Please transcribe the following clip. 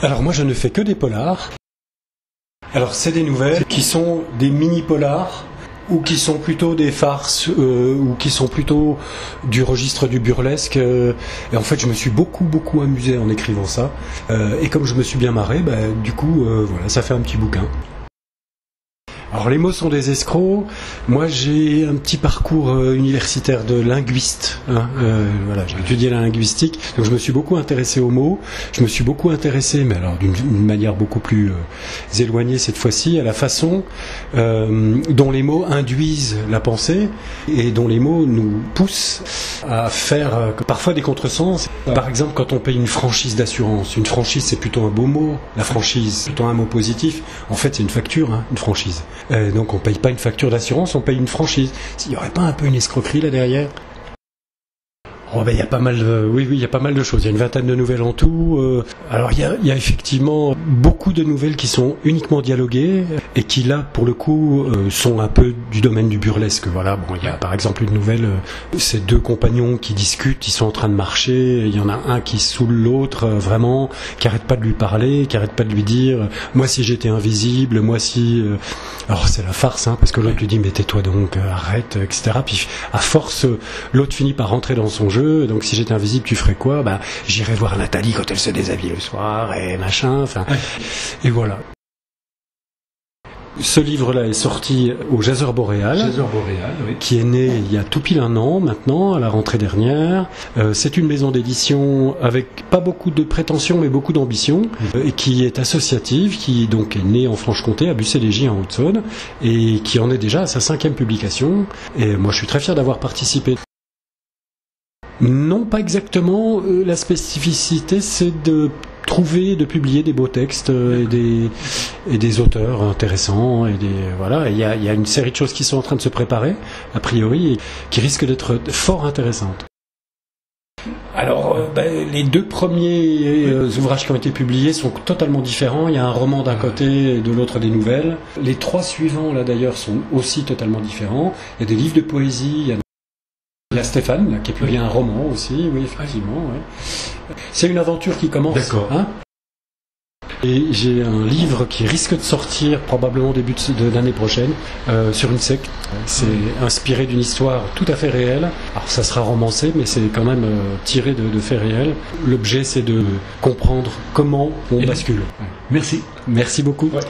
Alors moi je ne fais que des polars. Alors c'est des nouvelles qui sont des mini-polars ou qui sont plutôt des farces ou qui sont plutôt du registre du burlesque. Et en fait je me suis beaucoup amusé en écrivant ça. Et comme je me suis bien marré, du coup voilà, ça fait un petit bouquin. Alors les mots sont des escrocs. Moi j'ai un petit parcours universitaire de linguiste. Voilà, j'ai étudié la linguistique, donc je me suis beaucoup intéressé aux mots. Je me suis beaucoup intéressé, mais alors d'une manière beaucoup plus éloignée cette fois-ci, à la façon dont les mots induisent la pensée et dont les mots nous poussent à faire parfois des contresens. Par exemple, quand on paye une franchise d'assurance, une franchise c'est plutôt un beau mot. La franchise, c'est plutôt un mot positif. En fait, c'est une facture, une franchise. Donc on paye pas une facture d'assurance, on paye une franchise. Il n'y aurait pas un peu une escroquerie là derrière ? Il y a pas mal de, oui, il y a pas mal de choses. Il y a une vingtaine de nouvelles en tout. Alors il y a effectivement beaucoup de nouvelles qui sont uniquement dialoguées et qui là, pour le coup, sont un peu du domaine du burlesque. Voilà. Bon, il y a par exemple une nouvelle, c'est deux compagnons qui discutent, ils sont en train de marcher. Il y en a un qui saoule l'autre vraiment, qui arrête pas de lui parler, qui arrête pas de lui dire, moi si j'étais invisible, moi si. Alors c'est la farce, parce que l'autre lui dit mais tais-toi donc, arrête, etc. Puis à force, l'autre finit par rentrer dans son jeu. Donc si j'étais invisible, tu ferais quoi ? J'irais voir Nathalie quand elle se déshabille le soir et machin. Enfin, et voilà. Ce livre-là est sorti au Jazzeur Boréal, oui. Qui est né il y a tout pile un an maintenant, à la rentrée dernière. C'est une maison d'édition avec pas beaucoup de prétention mais beaucoup d'ambition, et qui est associative, qui donc est née en Franche-Comté, à Bussy-les-Gis en Haute-Saône, et qui en est déjà à sa 5e publication. Et moi je suis très fier d'avoir participé. Non, pas exactement. La spécificité, c'est de trouver, de publier des beaux textes et des auteurs intéressants. Voilà. Il y a une série de choses qui sont en train de se préparer, a priori, et qui risquent d'être fort intéressantes. Alors, les deux premiers ouvrages qui ont été publiés sont totalement différents. Il y a un roman d'un côté et de l'autre des nouvelles. Les 3 suivants, là d'ailleurs, sont aussi totalement différents. Il y a des livres de poésie, il y a Stéphane, qui a publié un roman aussi, oui, effectivement. Ouais. C'est une aventure qui commence. D'accord. Et j'ai un livre qui risque de sortir probablement au début de l'année prochaine, sur une secte. C'est inspiré d'une histoire tout à fait réelle. Alors ça sera romancé, mais c'est quand même tiré de faits réels. L'objet, c'est de comprendre comment on bascule. Merci. Merci beaucoup. Ouais.